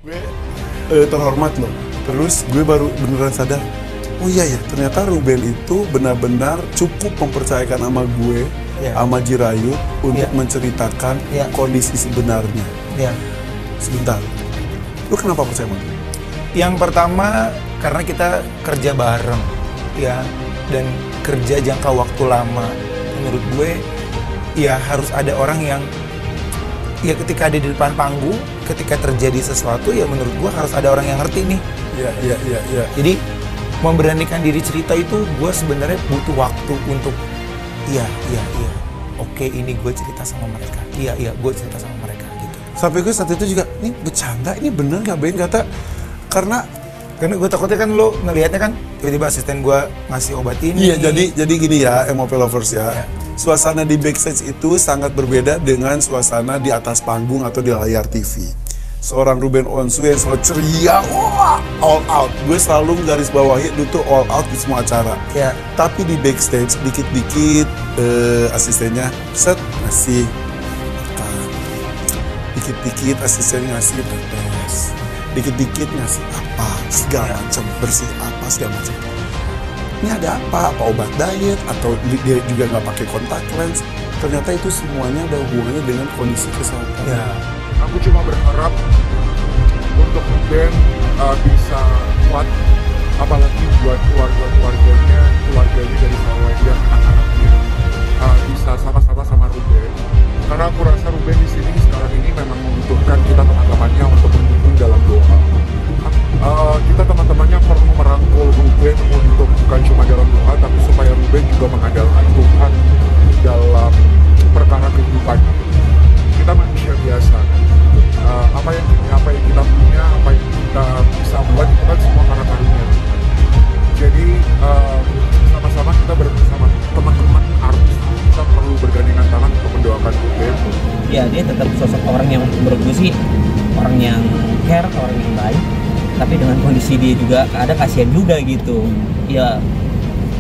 Gue terhormat loh. Terus gue baru beneran sadar, oh iya ya, ternyata Ruben itu benar-benar cukup mempercayakan sama gue, sama Jirayut untuk menceritakan kondisi sebenarnya. Sebentar, lu kenapa percaya sama gue? Yang pertama, karena kita kerja bareng, ya, dan kerja jangka waktu lama. Menurut gue, ya harus ada orang yang, ya ketika ada di depan panggung, ketika terjadi sesuatu, ya menurut gue harus ada orang yang ngerti nih. Iya. Jadi memberanikan diri cerita itu gue sebenarnya butuh waktu untuk iya. Oke, ini gue cerita sama mereka. Iya, gue cerita sama mereka gitu. Sampai gue saat itu juga, ini bercanda, ini bener nggak Ben kata? Karena gue takutnya kan lo ngelihatnya kan tiba-tiba asisten gue ngasih obat ini. Iya, jadi gini ya, MOP Lovers ya. Suasana di backstage itu sangat berbeda dengan suasana di atas panggung atau di layar TV. Seorang Ruben Onsu yang selalu ceria, wah, all out. Gue selalu garis bawahi itu tuh all out di semua acara. Tapi di backstage dikit-dikit asistennya set ngasih makan, dikit-dikit asistennya ngasih tetes, dikit-dikit ngasih apa segala macam, bersih apa segala macam. Ini ada apa obat diet atau dia juga nggak pakai kontak lens. Ternyata itu semuanya ada hubungannya dengan kondisi kesehatan. Aku cuma berharap untuk Ruben bisa kuat, apalagi buat keluarganya dari Sarwenda, anak-anaknya bisa sama-sama sama Ruben. Karena aku rasa Ruben di sini sekarang ini memang membutuhkan kita teman-temannya untuk mendukung dalam doa. Kita teman-temannya perlu merangkul Ruben untuk bukan cuma dalam doa, tapi supaya Ruben juga mengandalkan Tuhan dalam perkara kehidupan. Kita manusia biasa. Apa yang kita punya, apa yang kita bisa buat itu kan semua karena karunia Tuhan. Jadi sama-sama kita bersama teman-teman artis kita perlu bergandengan tangan untuk mendoakan Ruben. Ya dia tetap sosok orang yang menurut gue sih orang yang care, orang yang baik. Tapi dengan kondisi dia juga ada kasihan juga gitu. Ya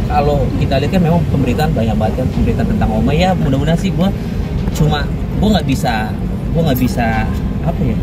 kalau kita lihat kan memang pemberitaan banyak banget kan, pemberitaan tentang Oma. Ya mudah-mudahan sih gue nggak bisa apa ya,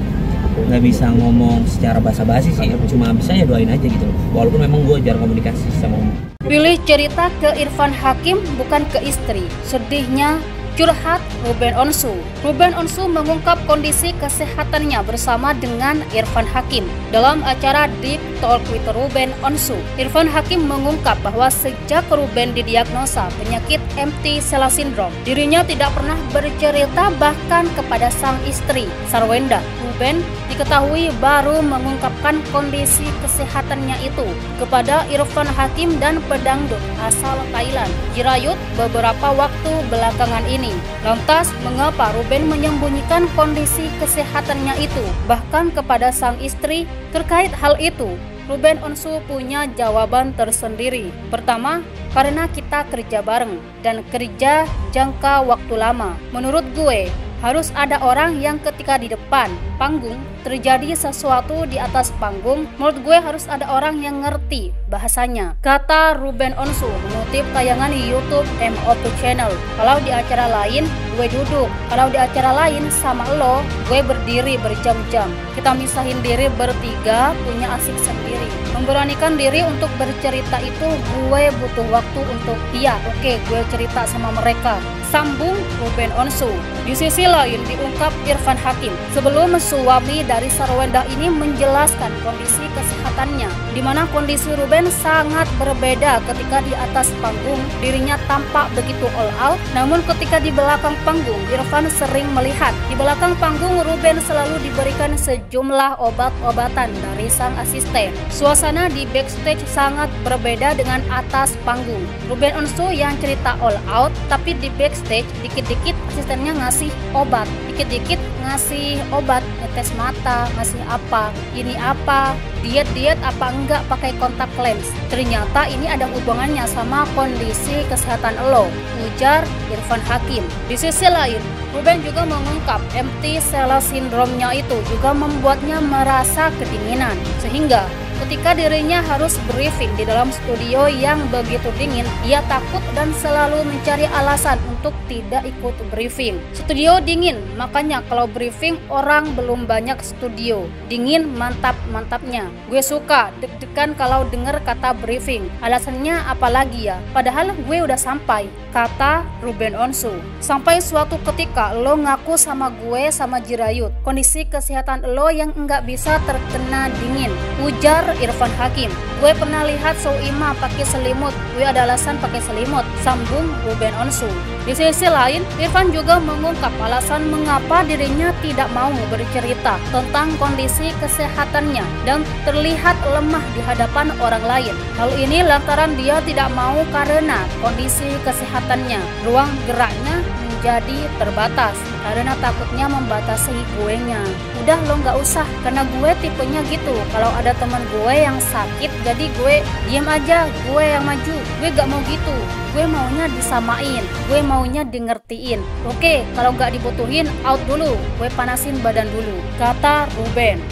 nggak bisa ngomong secara basa-basi sih, cuma bisa ya doain aja gitu. Walaupun memang gue jarang komunikasi sama Oma. Pilih cerita ke Irfan Hakim bukan ke istri. Sedihnya curhat Ruben Onsu. Ruben Onsu mengungkap kondisi kesehatannya bersama dengan Irfan Hakim dalam acara Deep Talk with Ruben Onsu. Irfan Hakim mengungkap bahwa sejak Ruben didiagnosa penyakit empty cell syndrome, dirinya tidak pernah bercerita bahkan kepada sang istri Sarwenda. Ruben diketahui baru mengungkapkan kondisi kesehatannya itu kepada Irfan Hakim dan pedangdut asal Thailand, Jirayut, beberapa waktu belakangan ini. Lantas, mengapa Ruben menyembunyikan kondisi kesehatannya itu bahkan kepada sang istri? Terkait hal itu, Ruben Onsu punya jawaban tersendiri. Pertama, karena kita kerja bareng dan kerja jangka waktu lama. Menurut gue, harus ada orang yang ketika di depan panggung terjadi sesuatu di atas panggung, menurut gue harus ada orang yang ngerti bahasanya, kata Ruben Onsu mengutip tayangan di YouTube MOP Channel. Kalau di acara lain gue duduk, kalau di acara lain sama lo gue berdiri berjam-jam. Kita misahin diri bertiga, punya asik sendiri. Memberanikan diri untuk bercerita itu gue butuh waktu untuk oke, gue cerita sama mereka, sambung Ruben Onsu. Di sisi lain diungkap Irfan Hakim, sebelum suami dari Sarwenda ini menjelaskan kondisi kesehatannya, di mana kondisi Ruben sangat berbeda. Ketika di atas panggung dirinya tampak begitu all out, namun ketika di belakang panggung Irfan sering melihat di belakang panggung Ruben selalu diberikan sejumlah obat-obatan dari sang asisten. Suasana di backstage sangat berbeda dengan atas panggung. Ruben Onsu yang cerita all out, tapi di backstage dikit-dikit asistennya ngasih obat, dikit-dikit ngasih obat, ngetes mata, ngasih apa, ini apa, diet apa enggak pakai kontak lens. Ternyata ini ada hubungannya sama kondisi kesehatan lo, ujar Irfan Hakim. Di sisi lain, Ruben juga mengungkap empty cell syndrome-nya itu juga membuatnya merasa kedinginan, sehingga Ketika dirinya harus briefing di dalam studio yang begitu dingin, ia takut dan selalu mencari alasan untuk tidak ikut briefing. Studio dingin, makanya kalau briefing orang belum banyak studio. Dingin mantap-mantapnya. Gue suka deg-degan kalau denger kata briefing. Alasannya apalagi ya? Padahal gue udah sampai, kata Ruben Onsu. Sampai suatu ketika lo ngaku sama gue sama Jirayut, kondisi kesehatan lo yang nggak bisa terkena dingin, ujar Irfan Hakim. Gue pernah lihat Soeimah pakai selimut, gue ada alasan pakai selimut, sambung Ruben Onsu. Di sisi lain, Irfan juga mengungkap alasan mengapa dirinya tidak mau bercerita tentang kondisi kesehatannya dan terlihat lemah di hadapan orang lain. Hal ini lantaran dia tidak mau karena kondisi kesehatannya, ruang geraknya jadi terbatas karena takutnya membatasi gue-nya. Udah lo nggak usah, karena gue tipenya gitu. Kalau ada teman gue yang sakit, jadi gue diem aja, gue yang maju. Gue gak mau gitu, gue maunya disamain, gue maunya di ngertiin. Oke, kalau nggak dibutuhin, out dulu, gue panasin badan dulu, kata Ruben.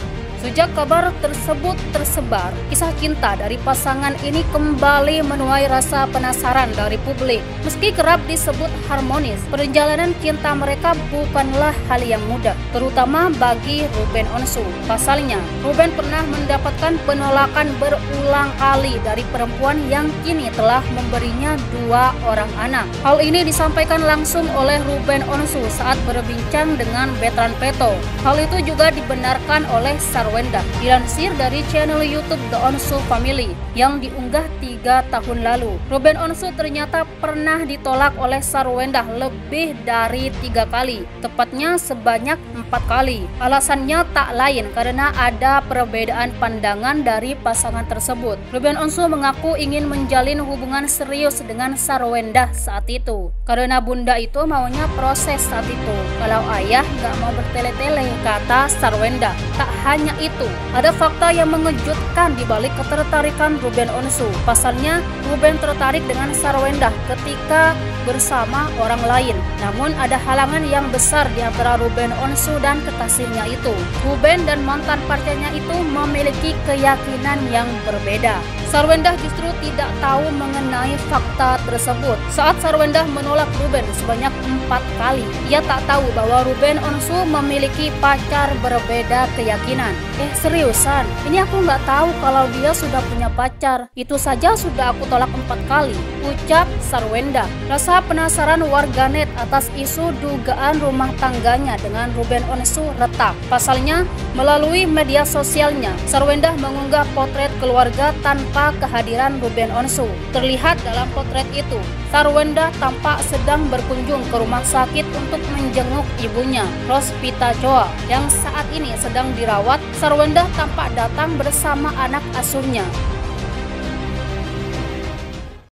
Sejak kabar tersebut tersebar, kisah cinta dari pasangan ini kembali menuai rasa penasaran dari publik. Meski kerap disebut harmonis, perjalanan cinta mereka bukanlah hal yang mudah, terutama bagi Ruben Onsu. Pasalnya, Ruben pernah mendapatkan penolakan berulang kali dari perempuan yang kini telah memberinya 2 orang anak. Hal ini disampaikan langsung oleh Ruben Onsu saat berbincang dengan Betran Peto. Hal itu juga dibenarkan oleh Sarwenda, dilansir dari channel YouTube The Onsu Family yang diunggah 3 tahun lalu. Ruben Onsu ternyata pernah ditolak oleh Sarwenda lebih dari 3 kali, tepatnya sebanyak 4 kali. Alasannya tak lain karena ada perbedaan pandangan dari pasangan tersebut. Ruben Onsu mengaku ingin menjalin hubungan serius dengan Sarwenda saat itu, karena bunda itu maunya proses saat itu. Kalau ayah nggak mau bertele-tele, kata Sarwenda. Tak hanya itu, ada fakta yang mengejutkan di balik ketertarikan Ruben Onsu. Pasalnya, Ruben tertarik dengan Sarwenda ketika bersama orang lain. Namun ada halangan yang besar di antara Ruben Onsu dan kekasihnya itu. Ruben dan mantan pacarnya itu memiliki keyakinan yang berbeda. Sarwenda justru tidak tahu mengenai fakta tersebut. Saat Sarwenda menolak Ruben sebanyak 4 kali, ia tak tahu bahwa Ruben Onsu memiliki pacar berbeda keyakinan. Seriusan, ini aku nggak tahu kalau dia sudah punya pacar. Itu saja sudah aku tolak 4 kali, ucap Sarwenda. Rasa penasaran warganet atas isu dugaan rumah tangganya dengan Ruben Onsu retak. Pasalnya, melalui media sosialnya, Sarwenda mengunggah potret keluarga tanpa kehadiran Ruben Onsu. Terlihat dalam potret itu, Sarwenda tampak sedang berkunjung ke rumah sakit untuk menjenguk ibunya, Rospita Choa, yang saat ini sedang dirawat. Sarwenda tampak datang bersama anak asuhnya.